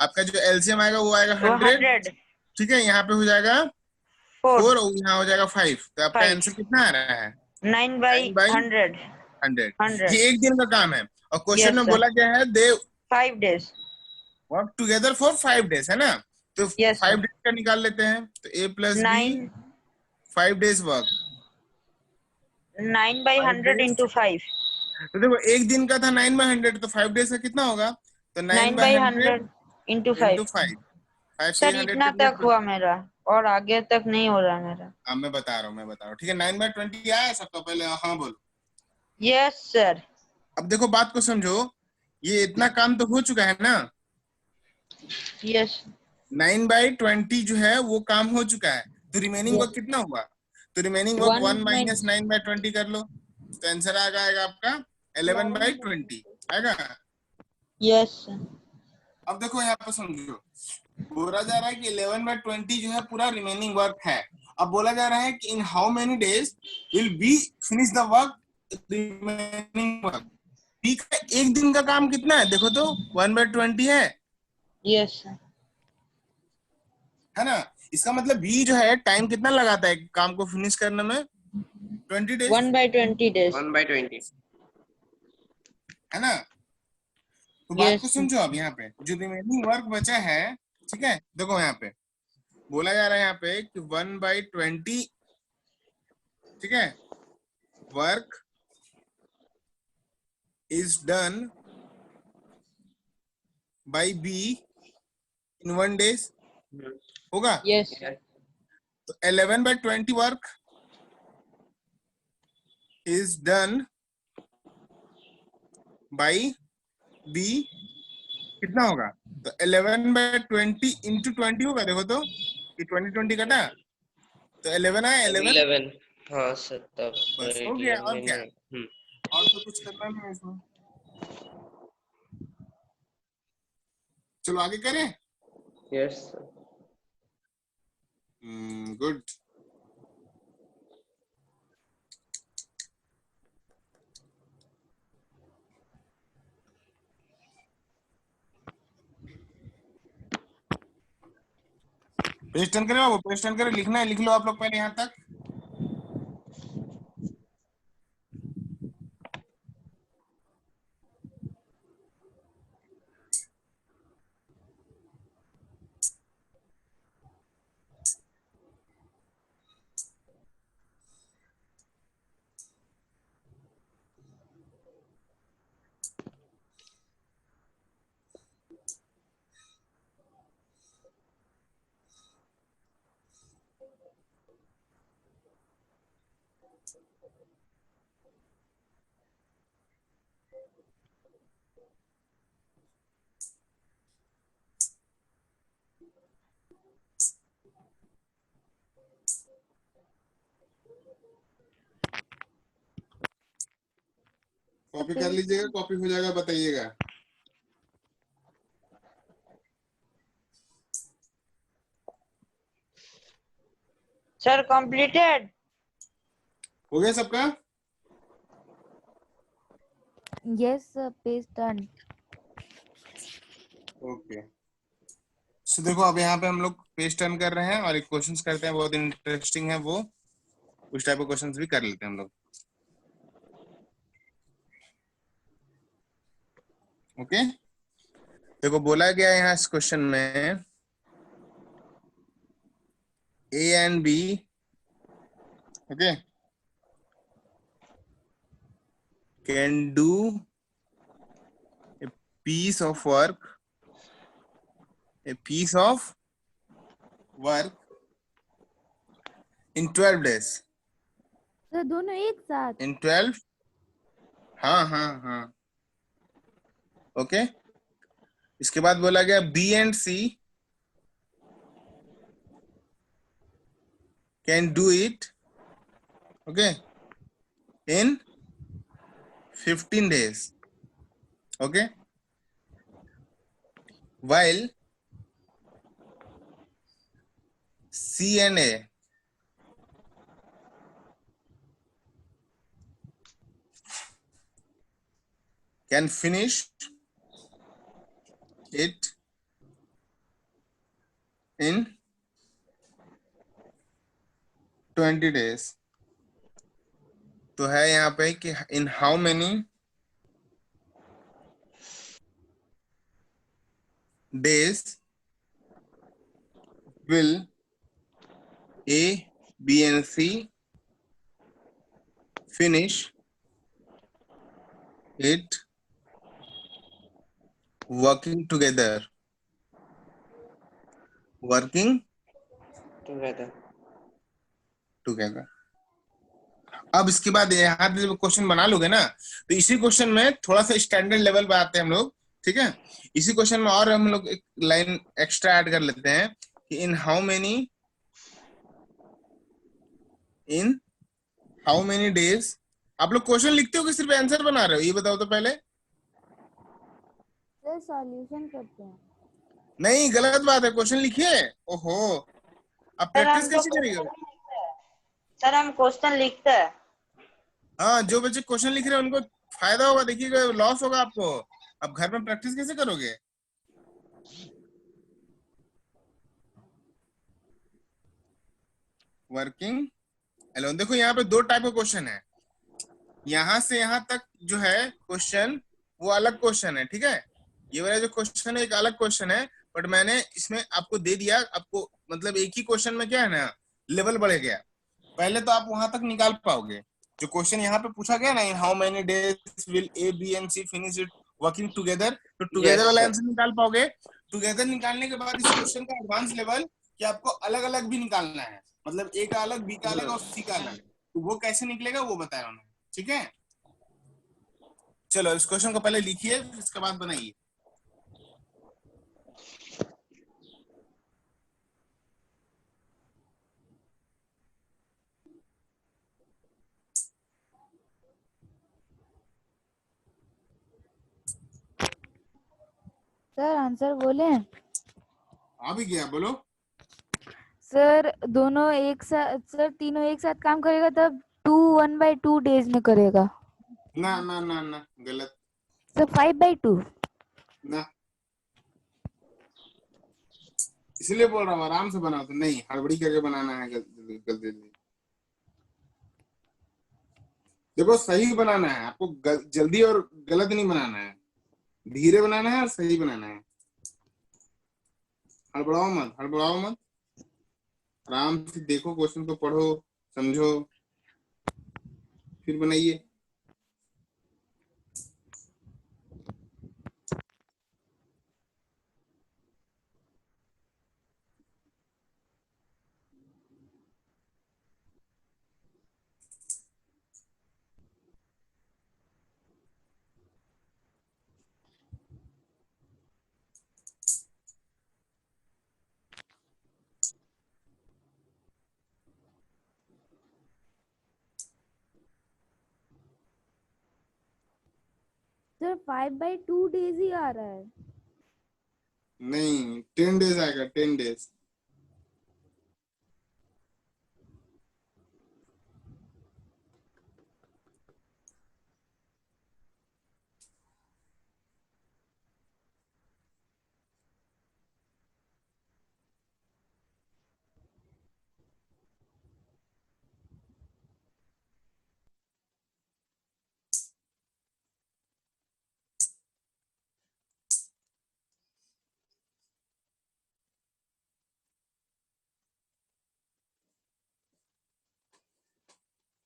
[SPEAKER 1] आपका जो एलसीएम आएगा वो आएगा 100,
[SPEAKER 2] 100।
[SPEAKER 1] ठीक है। यहाँ पे हो जाएगा 4
[SPEAKER 2] 4
[SPEAKER 1] और यहाँ हो जाएगा 5, तो आपका
[SPEAKER 2] 5
[SPEAKER 1] आंसर कितना आ रहा है?
[SPEAKER 2] 9/100।
[SPEAKER 1] 9/100। ये एक दिन का काम है, और क्वेश्चन
[SPEAKER 2] यस
[SPEAKER 1] में
[SPEAKER 2] सर।
[SPEAKER 1] बोला गया है दे
[SPEAKER 2] 5 days।
[SPEAKER 1] Work together for 5 days, है ना? तो
[SPEAKER 2] यस
[SPEAKER 1] 5
[SPEAKER 2] सर।
[SPEAKER 1] days का निकाल लेते हैं, तो A plus B
[SPEAKER 2] 9
[SPEAKER 1] 5 days work 5
[SPEAKER 2] 9/100
[SPEAKER 1] days।
[SPEAKER 2] into 5।
[SPEAKER 1] तो देखो एक दिन का था 9/100, तो 5 days का कितना होगा? तो 9/100
[SPEAKER 2] 9/100 into
[SPEAKER 1] इंटू
[SPEAKER 2] 5।
[SPEAKER 1] 5, 5 से
[SPEAKER 2] सर
[SPEAKER 1] 100
[SPEAKER 2] इतना
[SPEAKER 1] कट गया
[SPEAKER 2] तक
[SPEAKER 1] तो।
[SPEAKER 2] हुआ मेरा, और आगे तक नहीं हो रहा मेरा।
[SPEAKER 1] अब मैं बता रहा हूँ, ठीक है। 9/20 आया सबको पहले? हाँ बोलो।
[SPEAKER 2] Yes sir.
[SPEAKER 1] अब देखो बात को समझो, ये इतना काम तो हो चुका है ना?
[SPEAKER 2] यस
[SPEAKER 1] 9/20 जो है वो काम हो चुका है, तो रिमेनिंग वर्क
[SPEAKER 2] यस
[SPEAKER 1] कितना हुआ? तो रिमेनिंग वर्क 1
[SPEAKER 2] 1
[SPEAKER 1] माइनस 9/20 कर लो, तो आंसर आएगा आपका 11/20 आएगा।
[SPEAKER 2] यस
[SPEAKER 1] अब देखो यहाँ पे समझो, बोला जा रहा है कि 11/20 जो है पूरा रिमेनिंग वर्क है। अब बोला जा रहा है कि in how many days will B finish the work, remaining work. B का एक दिन का काम कितना है देखो तो, 1/20
[SPEAKER 2] यस
[SPEAKER 1] है ना? इसका मतलब बी जो है टाइम कितना लगाता है काम को फिनिश करने में? 20 days,
[SPEAKER 2] 1/20 days।
[SPEAKER 4] 1/20।
[SPEAKER 1] है ना? तो बात को
[SPEAKER 2] यस
[SPEAKER 1] समझो, अब यहाँ पे जो रिमेनिंग वर्क बचा है, ठीक है, देखो यहाँ पे बोला जा रहा है यहाँ पे कि 1/20, ठीक है, work is done by B in 1 days होगा।
[SPEAKER 2] यस
[SPEAKER 1] तो 11/20 work is done by B, कितना होगा? तो 11/20 इंटू 20 होगा। देखो तो कि 20 कटा तो 11 आया, 11
[SPEAKER 4] 11 हाँ सर तब
[SPEAKER 1] बस
[SPEAKER 4] सर
[SPEAKER 1] हो गया।
[SPEAKER 4] 11
[SPEAKER 1] और क्या,
[SPEAKER 4] मैंने
[SPEAKER 1] और तो कुछ करना नहीं है इसमें। चलो आगे करें।
[SPEAKER 4] Yes sir
[SPEAKER 1] good. Page turn करें बाबू, पेज टर्न करें। लिखना है लिख लो आप लोग पहले यहाँ तक। कॉपी कर लीजिएगा, कॉपी हो जाएगा बताइएगा।
[SPEAKER 2] Sir completed.
[SPEAKER 1] हो गया सबका?
[SPEAKER 3] Yes, sir. Page done.
[SPEAKER 1] Okay. So देखो अब यहाँ पे हम लोग पेज टर्न कर रहे हैं और एक क्वेश्चंस करते हैं, बहुत इंटरेस्टिंग है वो। उस टाइप के क्वेश्चंस भी कर लेते हैं हम लोग। ओके देखो बोला गया है यहाँ इस क्वेश्चन में A and B, okay, can do a piece of work, a piece of work in 12 days.
[SPEAKER 3] Sir, दोनों एक साथ।
[SPEAKER 1] In 12, हाँ हाँ हाँ, ओके। इसके बाद बोला गया B and C can do it, okay, in 15 days, okay, while C and A can finish it in 20 days. तो है यहाँ पे कि in how many days will A, B and C finish it working together, working together. अब इसके बाद यहाँ पे जब क्वेश्चन बना लोगे ना तो इसी क्वेश्चन में थोड़ा सा स्टैंडर्ड लेवल पे आते हैं हम लोग, ठीक है। इसी क्वेश्चन में और हम लोग एक लाइन एक्स्ट्रा ऐड कर लेते हैं कि इन हाउ मेनी डेज। आप लोग क्वेश्चन लिखते हो कि सिर्फ आंसर बना रहे हो, ये बताओ तो पहले।
[SPEAKER 3] सर सॉल्यूशन करते हैं।
[SPEAKER 1] नहीं गलत बात है, क्वेश्चन लिखिए। ओहो अब प्रैक्टिस कैसे करेंगे?
[SPEAKER 2] सर हम क्वेश्चन लिखते हैं।
[SPEAKER 1] हाँ जो बच्चे क्वेश्चन लिख रहे हैं उनको फायदा होगा, देखिएगा लॉस होगा आपको। अब घर में प्रैक्टिस कैसे करोगे? Working alone. देखो यहाँ पे दो टाइप का क्वेश्चन है, यहाँ से यहाँ तक जो है क्वेश्चन वो अलग क्वेश्चन है, ठीक है। ये वाला जो क्वेश्चन है एक अलग क्वेश्चन है, बट मैंने इसमें आपको दे दिया, आपको मतलब एक ही क्वेश्चन में क्या है ना लेवल बढ़ गया। पहले तो आप वहां तक निकाल पाओगे जो क्वेश्चन यहाँ पे पूछा गया ना, how many days will A B and C finish it working together, तो टुगेदर वाला
[SPEAKER 4] sir.
[SPEAKER 1] आंसर निकाल पाओगे। टुगेदर निकालने के बाद इस क्वेश्चन का एडवांस लेवल कि आपको अलग अलग भी निकालना है, मतलब ए का अलग, बी का अलग और सी का अलग, तो वो कैसे निकलेगा वो बताया उन्होंने। ठीक है, चलो इस क्वेश्चन को पहले लिखिए, इसके बाद बनाइए।
[SPEAKER 3] सर आंसर बोले।
[SPEAKER 1] आ भी गया, बोलो।
[SPEAKER 3] सर दोनों एक साथ, सर तीनों एक साथ काम करेगा तब 2 1/2 डेज में करेगा।
[SPEAKER 1] ना ना ना ना, गलत।
[SPEAKER 3] सर 5/2।
[SPEAKER 1] ना, इसलिए बोल रहा हूँ आराम से बनाओ, तो नहीं हड़बड़ी करके बनाना है, गलती जल्दी। देखो सही बनाना है आपको, जल्दी और गलत नहीं बनाना है, धीरे बनाना है और सही बनाना है। हड़बड़ाओ मत, हड़बड़ाओ मत, आराम से देखो क्वेश्चन को, पढ़ो समझो फिर बनाइए।
[SPEAKER 3] सर 5/2 डेज ही आ रहा है।
[SPEAKER 1] नहीं, 10 डेज आएगा, 10 डेज।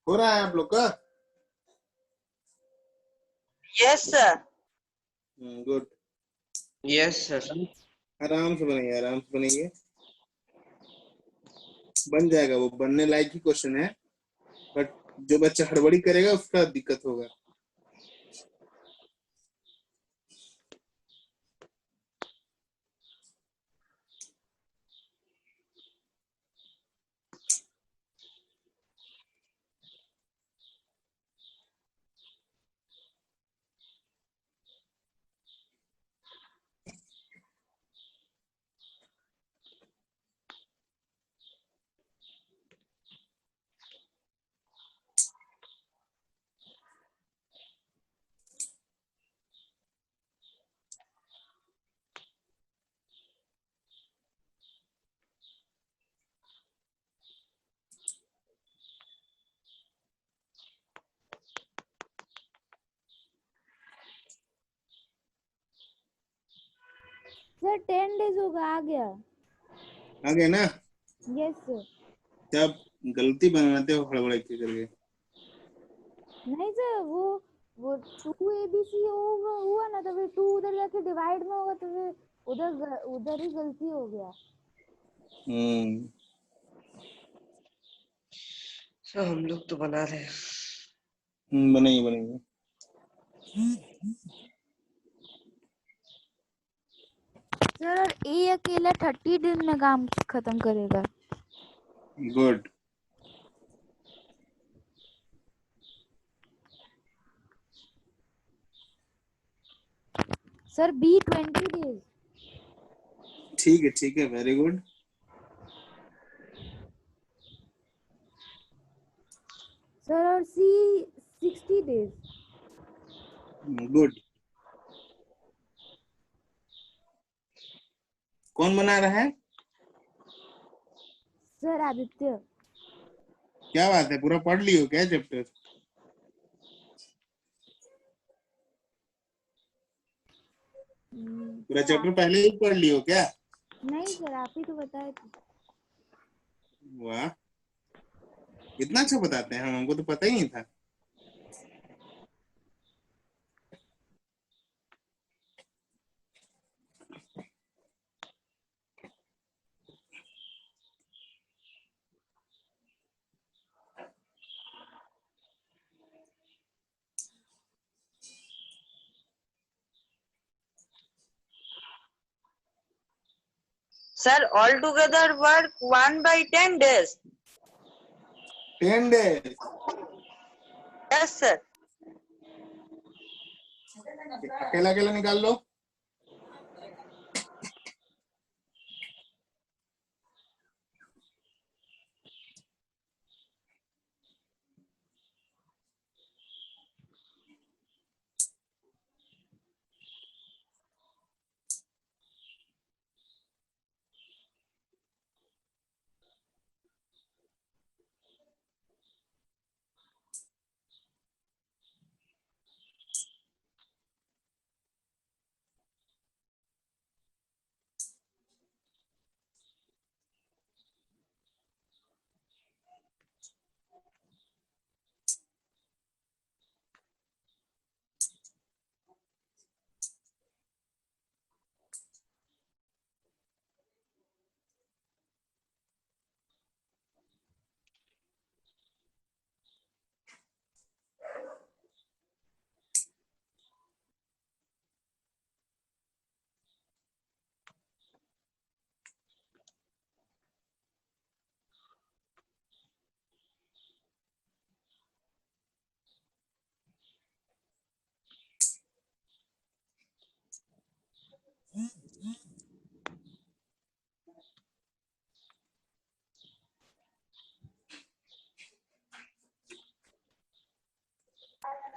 [SPEAKER 1] हो रहा है आप लोग का?
[SPEAKER 4] Yes, sir.
[SPEAKER 1] Good.
[SPEAKER 4] Yes, sir.
[SPEAKER 1] आराम से बनाइए, आराम से बनाइए, बन जाएगा, वो बनने लायक ही क्वेश्चन है, बट जो बच्चा हड़बड़ी करेगा उसका दिक्कत होगा।
[SPEAKER 3] सर 10 डेज होगा, आ गया।
[SPEAKER 1] आ गया ना?
[SPEAKER 3] Yes sir.
[SPEAKER 1] जब गलती बनाते हो हड़बड़ी करके।
[SPEAKER 3] नहीं सर, वो 2 ABC हुआ ना, तो फिर 2 उधर जाके डिवाइड में होगा, तो फिर उधर ही गलती हो गया।
[SPEAKER 4] So हम लोग तो बना रहे हैं।
[SPEAKER 1] बनाइए बनाइए।
[SPEAKER 3] सर और ए अकेला 30 दिन में काम खत्म करेगा।
[SPEAKER 1] गुड।
[SPEAKER 3] Sir B 20 days.
[SPEAKER 1] ठीक है, वेरी गुड।
[SPEAKER 3] सर और सी 60 डेज।
[SPEAKER 1] गुड। कौन बना रहा है?
[SPEAKER 3] सर आदित्य।
[SPEAKER 1] क्या बात है, पूरा पढ़ लियो क्या चैप्टर? पूरा
[SPEAKER 3] सर
[SPEAKER 1] चैप्टर पहले ही पढ़ लियो क्या?
[SPEAKER 3] नहीं सर, आप ही तो बताए थे।
[SPEAKER 1] वाह, इतना अच्छा बताते हैं, हमको तो पता ही नहीं था।
[SPEAKER 2] Sir, altogether work 1/10 days.
[SPEAKER 1] 10 days.
[SPEAKER 2] Yes, sir.
[SPEAKER 1] अकेला अकेला निकाल लो.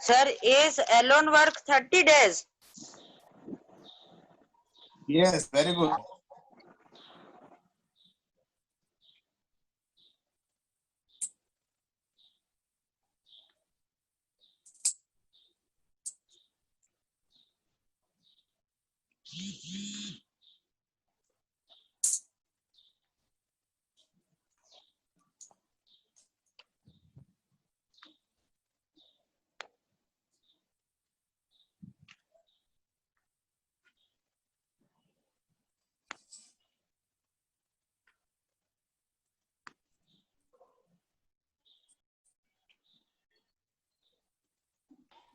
[SPEAKER 2] Sir, is alone work 30 days.
[SPEAKER 1] Yes, very good.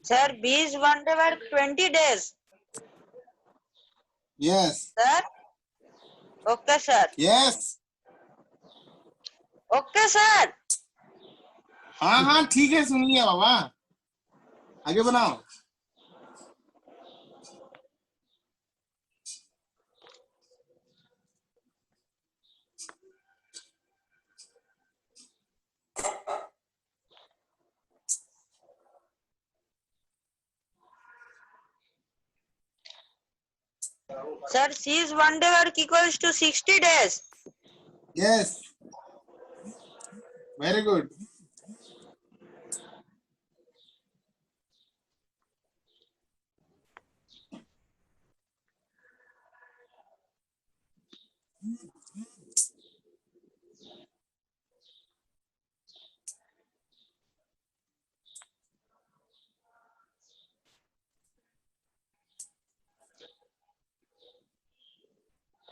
[SPEAKER 2] Sir, B is 1 day work 20 days.
[SPEAKER 1] Yes.
[SPEAKER 2] Sir. Okay, sir.
[SPEAKER 1] Yes.
[SPEAKER 2] Okay, sir.
[SPEAKER 1] हाँ हाँ ठीक है, सुन लिया बाबा. आगे बनाओ.
[SPEAKER 2] Sir, C is 1 day work equals to 60 days.
[SPEAKER 1] Yes. Very good.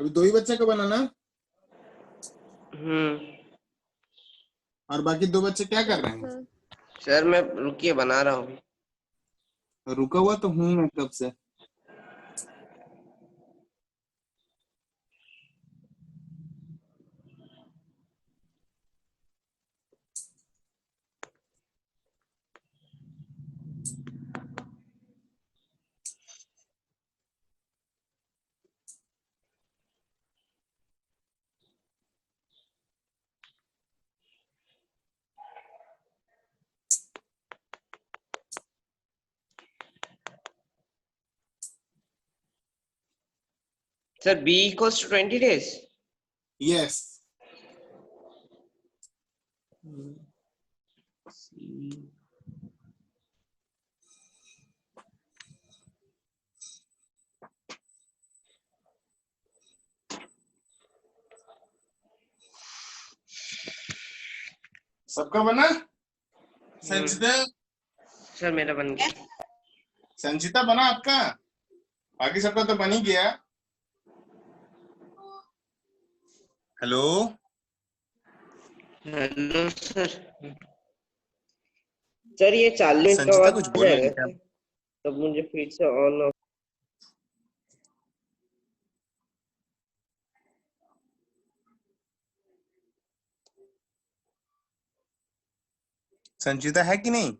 [SPEAKER 1] अभी 2 ही बच्चे को बनाना. और बाकी 2 बच्चे क्या कर रहे हैं?
[SPEAKER 4] सर मैं रुकिए बना रहा हूँ.
[SPEAKER 1] रुका हुआ तो हूँ मैं कब से.
[SPEAKER 4] Sir, B equals to 20 days.
[SPEAKER 1] Yes. सबका बना? संचिता,
[SPEAKER 4] सर मेरा बन गया.
[SPEAKER 1] संचिता बना आपका? बाकी सबका तो बन ही गया. Hello
[SPEAKER 4] hello sir. सर ये 40 मिनट का
[SPEAKER 1] संचिता
[SPEAKER 4] बाद
[SPEAKER 1] कुछ
[SPEAKER 4] हो
[SPEAKER 1] बोलो
[SPEAKER 4] जाएगा
[SPEAKER 1] बेटा.
[SPEAKER 4] क्या? तब मुझे फिर से ऑन
[SPEAKER 1] संचिता है कि नहीं?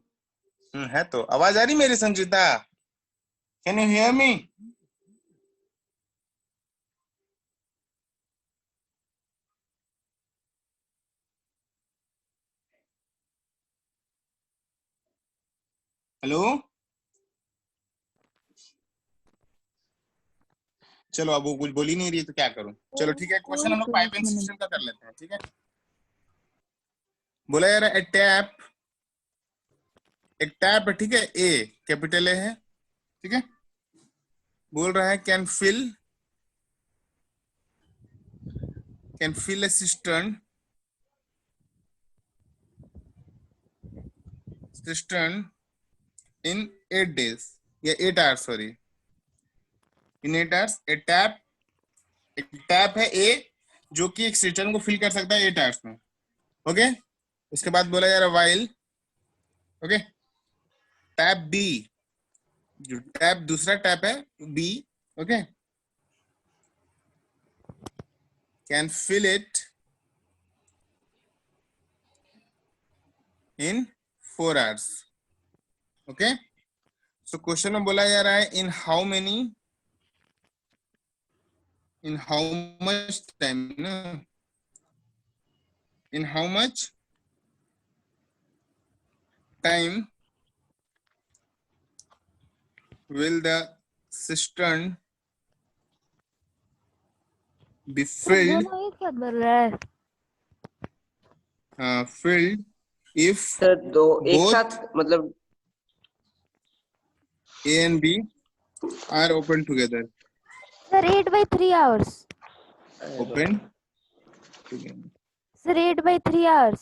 [SPEAKER 1] है तो आवाज आ रही मेरी Sanchita? Can you hear me? Hello, चलो अब वो कुछ बोल ही नहीं रही है तो क्या करूं। चलो ठीक है, क्वेश्चन हम लोग पाइप एंड सिस्टम का कर लेते हैं। ठीक है, बोला यार ए टैप, एक टैप है, ठीक है, ए कैपिटल ए है, ठीक है। बोल रहा है can fill a cistern in 8 days या 8 hours, sorry, in 8 hours। A tap, एक टैप है ए जो कि एक सिस्टर्न को फिल कर सकता है 8 hours में। ओके, उसके बाद बोला जा रहा है वाइल, ओके, टैप बी, जो टैप दूसरा टैप है B, okay, can fill it in 4 hours। Okay, so question में बोला जा रहा है in how much time, in how much time will the cistern be filled
[SPEAKER 3] दोनों एक साथ बोल रहा है।
[SPEAKER 1] filled if
[SPEAKER 4] सर दो एक
[SPEAKER 1] both
[SPEAKER 4] साथ मतलब
[SPEAKER 1] A and B are open together?
[SPEAKER 3] Sir 8/3 hours।
[SPEAKER 1] Open together।
[SPEAKER 3] Sir 8/3 hours।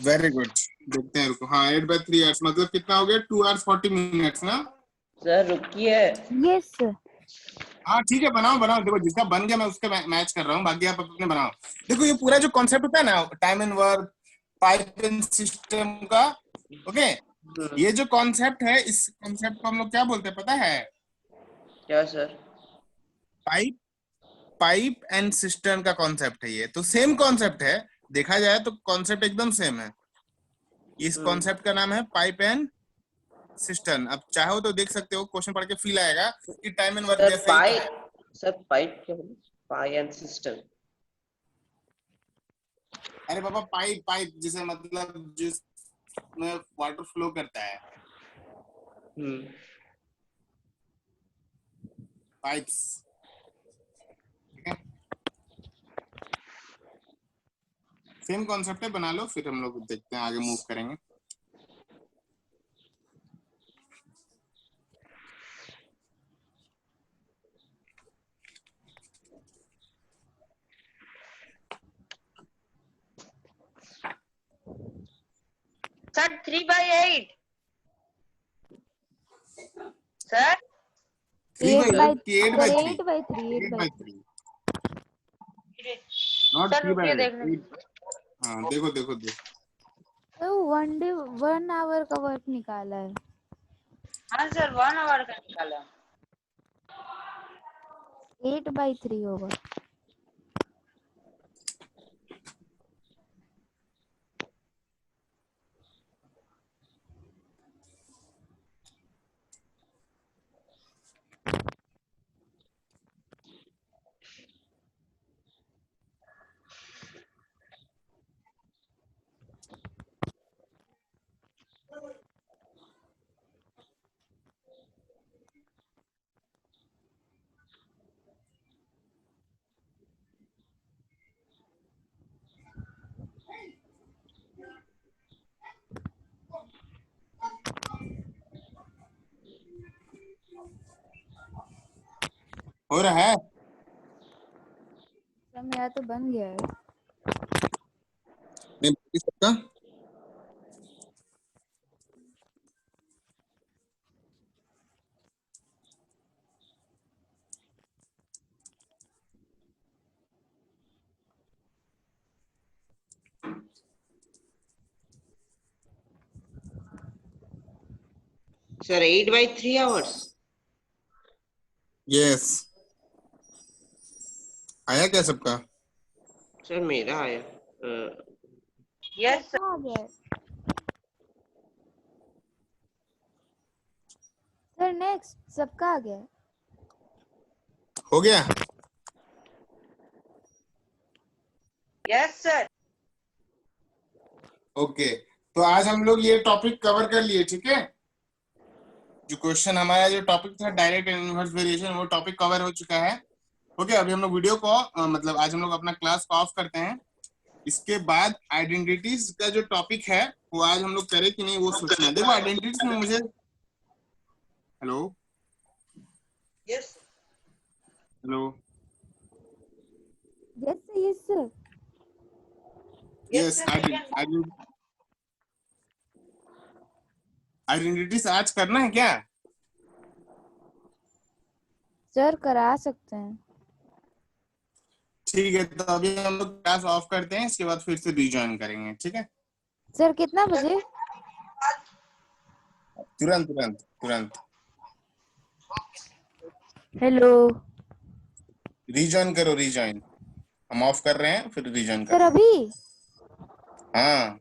[SPEAKER 1] Very good, देखते हैं रुको। हाँ, 8/3 hours मतलब कितना हो गया? 2 hours 40 minutes ना?
[SPEAKER 4] सर रुकिए।
[SPEAKER 3] Yes sir.
[SPEAKER 1] हाँ ठीक है, बनाओ बनाओ, देखो जिसका बन गया मैं उसके मैच कर रहा हूँ, बाकी आप अपने बनाओ। देखो ये पूरा जो कॉन्सेप्ट होता है ना, time and work, pipe and system का, ओके, ये जो कॉन्सेप्ट है, इस कॉन्सेप्ट को हम लोग क्या बोलते हैं पता है?
[SPEAKER 4] क्या सर?
[SPEAKER 1] पाइप एंड सिस्टर्न का कॉन्सेप्ट है ये। तो सेम कॉन्सेप्ट है, देखा जाए तो कॉन्सेप्ट एकदम सेम है। इस कॉन्सेप्ट का नाम है पाइप एंड सिस्टर्न। अब चाहो तो देख सकते हो, क्वेश्चन पढ़ के फील आएगा कि टाइम एंड वर्क
[SPEAKER 4] सर
[SPEAKER 1] जैसा ही है।
[SPEAKER 4] सर पाइप क्या बोले? पाई एंड सिस्टम।
[SPEAKER 1] अरे बाबा, पाइप जैसे मतलब जिसमें वाटर फ्लो करता है, पाइप्स, ठीक है, सेम कॉन्सेप्ट है, बना लो, फिर हम लोग देखते हैं आगे मूव करेंगे।
[SPEAKER 2] सर 3/8 सर
[SPEAKER 3] 8/3
[SPEAKER 1] नॉट
[SPEAKER 2] सर
[SPEAKER 1] 3/8,
[SPEAKER 2] रुकिए देखने।
[SPEAKER 1] हाँ देखो देखो देखो,
[SPEAKER 3] तो 1 hour का वर्क निकाला है।
[SPEAKER 2] हाँ सर 1 hour का निकाला।
[SPEAKER 3] 8/3 होगा।
[SPEAKER 1] हो रहा है।
[SPEAKER 3] सर मेरा तो बन गया है।
[SPEAKER 1] नहीं बाकी सबका
[SPEAKER 4] सर 8/3 hours।
[SPEAKER 1] यस, आया क्या सबका?
[SPEAKER 4] सर मेरा आया।
[SPEAKER 2] Yes sir.
[SPEAKER 3] आ गया है। सर नेक्स्ट सबका आ गया।
[SPEAKER 1] हो गया?
[SPEAKER 4] Yes sir.
[SPEAKER 1] ओके, तो आज हम लोग ये टॉपिक कवर कर लिए, ठीक है। जो क्वेश्चन हमारा जो टॉपिक था डायरेक्ट एंड इनवर्स वेरिएशन, वो टॉपिक कवर हो चुका है। ओके, अभी हम लोग वीडियो को मतलब आज हम लोग अपना क्लास को ऑफ करते हैं। इसके बाद आइडेंटिटीज का जो टॉपिक है वो आज हम लोग करें कि नहीं वो सोचना है। देखो आइडेंटिटीज में मुझे, hello
[SPEAKER 4] yes
[SPEAKER 1] hello,
[SPEAKER 3] yes sir, yes sir.
[SPEAKER 1] Yes identities आज करना है क्या?
[SPEAKER 3] सर करा सकते हैं।
[SPEAKER 1] ठीक है, तो अभी हम लोग क्लास ऑफ करते हैं, इसके बाद फिर से रिजॉइन करेंगे, ठीक है।
[SPEAKER 3] सर कितना बजे?
[SPEAKER 1] तुरंत तुरंत तुरंत
[SPEAKER 3] हेलो
[SPEAKER 1] रिजॉइन करो, रिजॉइन। हम ऑफ कर रहे हैं, फिर रिजॉइन
[SPEAKER 3] सर
[SPEAKER 1] करो।
[SPEAKER 3] अभी?
[SPEAKER 1] हाँ